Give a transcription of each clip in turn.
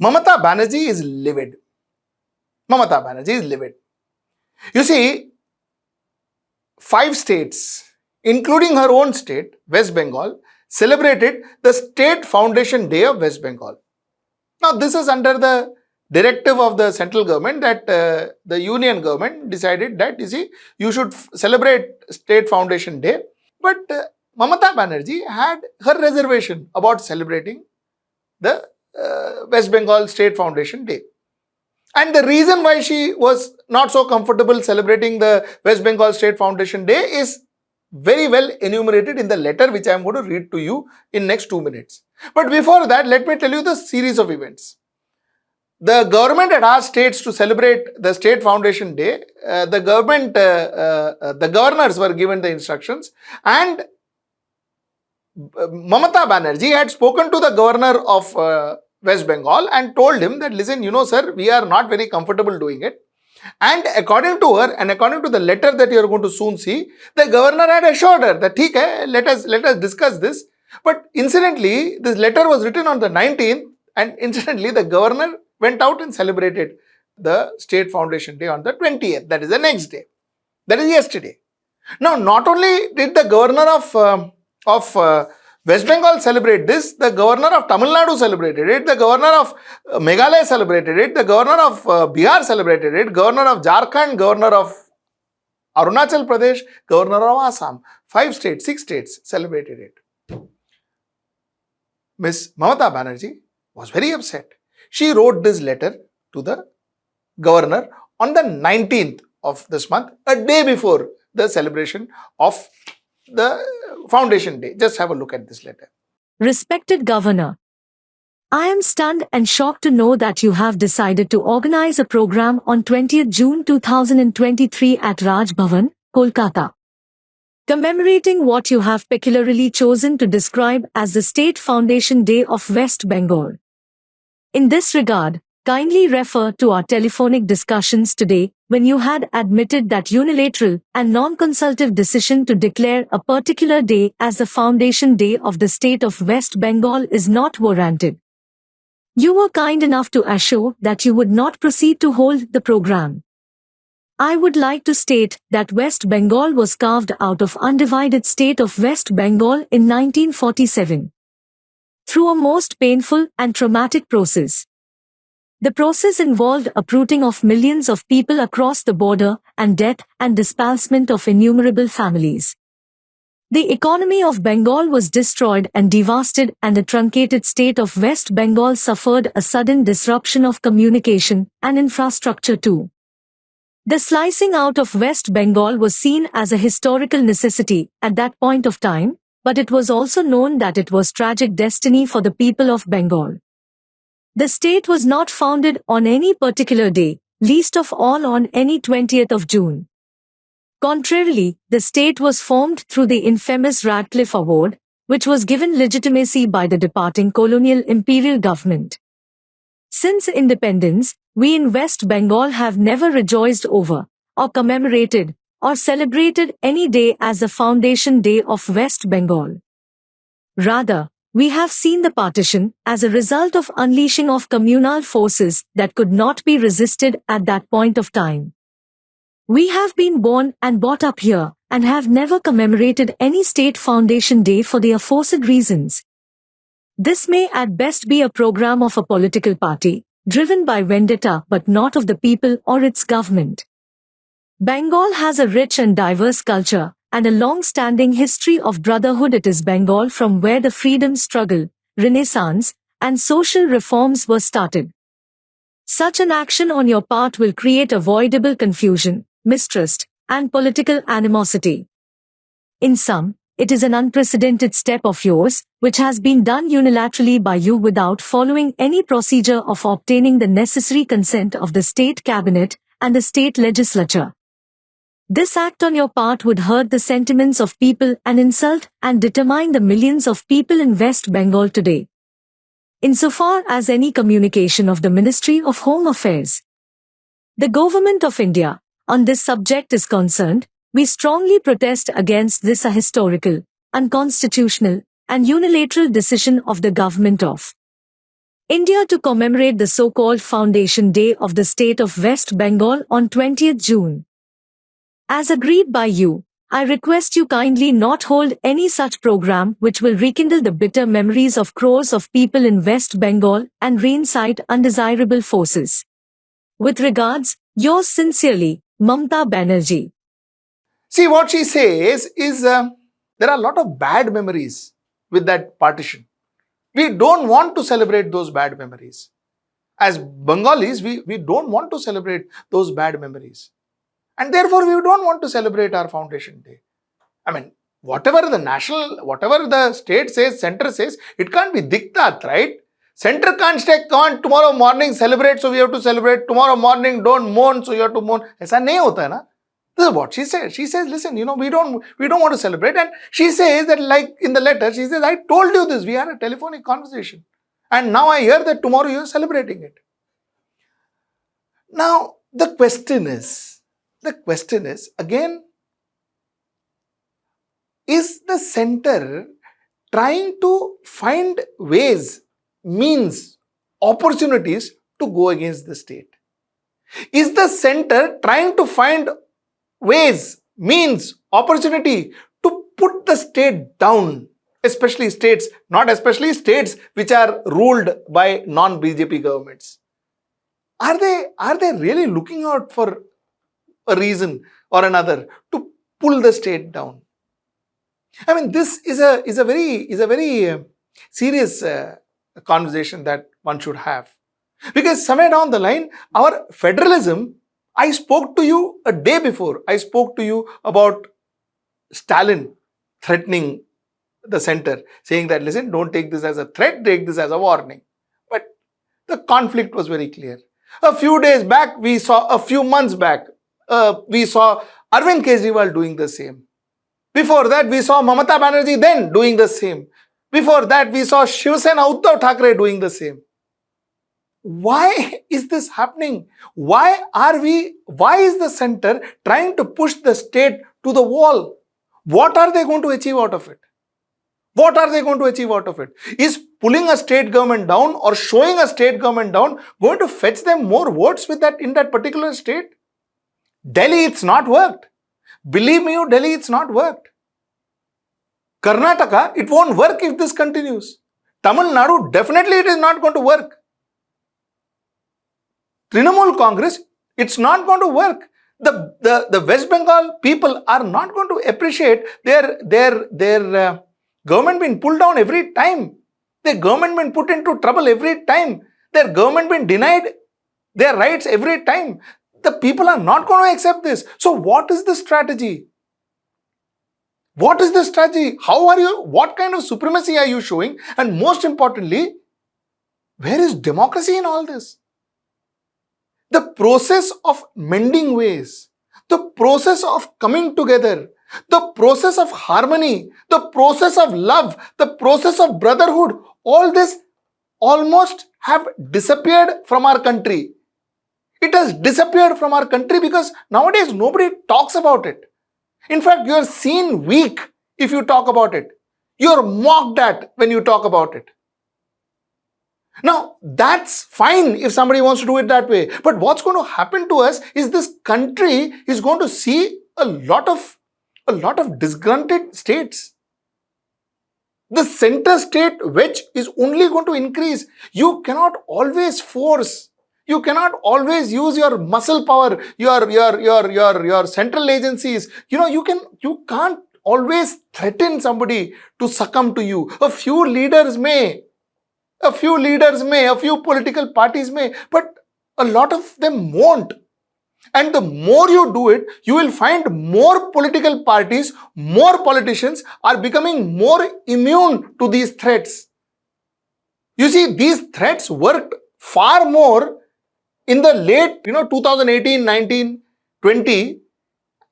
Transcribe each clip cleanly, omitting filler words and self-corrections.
Mamata Banerjee is livid. Mamata Banerjee is livid. You see, 5 states, including her own state, West Bengal, celebrated the State Foundation Day of West Bengal. Now, this is under the directive of the central government that the union government decided that, you should celebrate State Foundation Day. But Mamata Banerjee had her reservation about celebrating the West Bengal State Foundation Day. And the reason why she was not so comfortable celebrating the West Bengal State Foundation Day is very well enumerated in the letter which I am going to read to you in next 2 minutes. But before that, let me tell you the series of events. The government had asked states to celebrate the State Foundation Day. The governors were given the instructions, and Mamata Banerjee had spoken to the governor of West Bengal and told him that, listen, sir, we are not very comfortable doing it. And according to her, and according to the letter that you are going to soon see, the governor had assured her that, let us discuss this. But incidentally, this letter was written on the 19th, and incidentally, the governor went out and celebrated the State Foundation Day on the 20th. That is the next day. That is yesterday. Now, not only did the governor of West Bengal celebrate this, the governor of Tamil Nadu celebrated it, the governor of Meghalaya celebrated it, the governor of Bihar celebrated it, governor of Jharkhand, governor of Arunachal Pradesh, governor of Assam. 6 states celebrated it. Miss Mamata Banerjee was very upset. She wrote this letter to the governor on the 19th of this month, a day before the celebration of the Foundation Day. Just have a look at this letter. Respected Governor, I am stunned and shocked to know that you have decided to organize a program on 20th June 2023 at Raj Bhavan, Kolkata, commemorating what you have peculiarly chosen to describe as the State Foundation Day of West Bengal. In this regard, kindly refer to our telephonic discussions today, when you had admitted that unilateral and non-consultative decision to declare a particular day as the Foundation Day of the state of West Bengal is not warranted. You were kind enough to assure that you would not proceed to hold the program. I would like to state that West Bengal was carved out of undivided state of West Bengal in 1947. Through a most painful and traumatic process. The process involved uprooting of millions of people across the border and death and displacement of innumerable families. The economy of Bengal was destroyed and devastated, and the truncated state of West Bengal suffered a sudden disruption of communication and infrastructure too. The slicing out of West Bengal was seen as a historical necessity at that point of time, but it was also known that it was tragic destiny for the people of Bengal. The state was not founded on any particular day, least of all on any 20th of June. Contrarily, the state was formed through the infamous Radcliffe Award, which was given legitimacy by the departing colonial imperial government. Since independence, we in West Bengal have never rejoiced over, or commemorated, or celebrated any day as the Foundation Day of West Bengal. Rather, we have seen the partition as a result of unleashing of communal forces that could not be resisted at that point of time. We have been born and brought up here and have never commemorated any state foundation day for the aforesaid reasons. This may at best be a program of a political party, driven by vendetta but not of the people or its government. Bengal has a rich and diverse culture, and a long-standing history of brotherhood. It is Bengal from where the freedom struggle, renaissance, and social reforms were started. Such an action on your part will create avoidable confusion, mistrust, and political animosity. In sum, it is an unprecedented step of yours, which has been done unilaterally by you without following any procedure of obtaining the necessary consent of the state cabinet and the state legislature. This act on your part would hurt the sentiments of people and insult and determine the millions of people in West Bengal today. Insofar as any communication of the Ministry of Home Affairs, the Government of India, on this subject is concerned, we strongly protest against this historical, unconstitutional, and unilateral decision of the Government of India to commemorate the so-called Foundation Day of the state of West Bengal on 20th June. As agreed by you, I request you kindly not hold any such program which will rekindle the bitter memories of crores of people in West Bengal and reincite undesirable forces. With regards, yours sincerely, Mamata Banerjee. See, what she says is there are a lot of bad memories with that partition. We don't want to celebrate those bad memories. As Bengalis, we don't want to celebrate those bad memories. And therefore, we don't want to celebrate our Foundation Day. I mean, whatever the state says, center says, it can't be diktat, right? Center can't say, come on, tomorrow morning celebrate, so we have to celebrate. Tomorrow morning don't mourn, so you have to mourn. ऐसा नहीं होता है ना? This is what she says. She says, listen, we don't want to celebrate. And she says that, like in the letter, she says, I told you this. We had a telephonic conversation. And now I hear that tomorrow you are celebrating it. Now, the question is, again, is the center trying to find ways, means, opportunities to go against the state? Is the center trying to find ways, means, opportunity to put the state down, especially states which are ruled by non-BJP governments? Are they really looking out for a reason or another to pull the state down? I mean, this is a very serious conversation that one should have, because somewhere down the line, our federalism. I spoke to you a day before. I spoke to you about Stalin threatening the center, saying that, listen, don't take this as a threat, take this as a warning. But the conflict was very clear. A few months back, we saw Arvind Kejriwal doing the same. Before that, we saw Mamata Banerjee then doing the same. Before that, we saw Shiv Sena Uddhav Thackeray doing the same. Why is this happening? Why is the center trying to push the state to the wall? What are they going to achieve out of it? Is pulling a state government down or showing a state government down going to fetch them more votes in that particular state? Delhi, it's not worked. Believe me, Delhi, it's not worked. Karnataka, it won't work if this continues. Tamil Nadu, definitely it is not going to work. Trinamool Congress, it's not going to work. The West Bengal people are not going to appreciate their government being pulled down every time. Their government being put into trouble every time. Their government being denied their rights every time. The people are not going to accept this. So what is the strategy? What is the strategy? What kind of supremacy are you showing? And most importantly, where is democracy in all this? The process of mending ways, the process of coming together, the process of harmony, the process of love, the process of brotherhood, all this almost have disappeared from our country. It has disappeared from our country because nowadays nobody talks about it. In fact, you are seen weak if you talk about it. You are mocked at when you talk about it. Now, that's fine if somebody wants to do it that way. But what's going to happen to us is this country is going to see a lot of disgruntled states. The center state wedge is only going to increase. You cannot always force. You cannot always use your muscle power, your central agencies. You can't always threaten somebody to succumb to you. A few leaders may, a few political parties may, but a lot of them won't. And the more you do it, you will find more political parties, more politicians are becoming more immune to these threats. You see, these threats worked far more in the late 2018, 19, 20,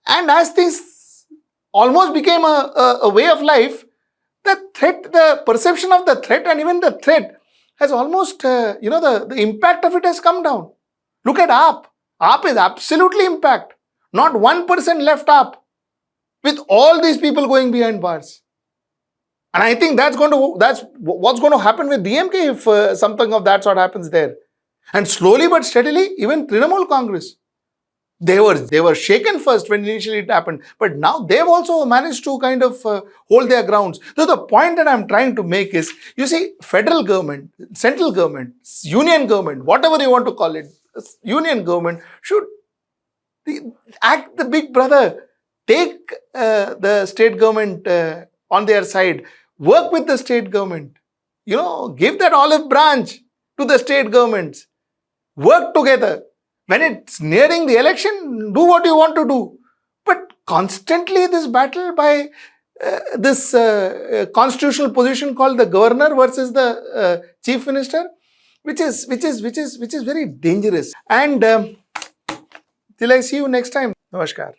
and as things almost became a way of life, the perception of the threat and even the threat has almost, the impact of it has come down. Look at AAP. AAP is absolutely impact. Not 1% left AAP with all these people going behind bars. And I think that's what's going to happen with DMK if something of that sort happens there. And slowly but steadily, even Trinamool Congress, they were shaken first when initially it happened, but now they've also managed to kind of hold their grounds. So the point that I'm trying to make is, you see, federal government, central government, union government, whatever you want to call it, union government should act the big brother, take the state government on their side, work with the state government, give that olive branch to the state governments, work together. When it's nearing the election, do what you want to do. But constantly this battle by this constitutional position called the governor versus the chief minister, which is very dangerous. And till I see you next time. Namaskar.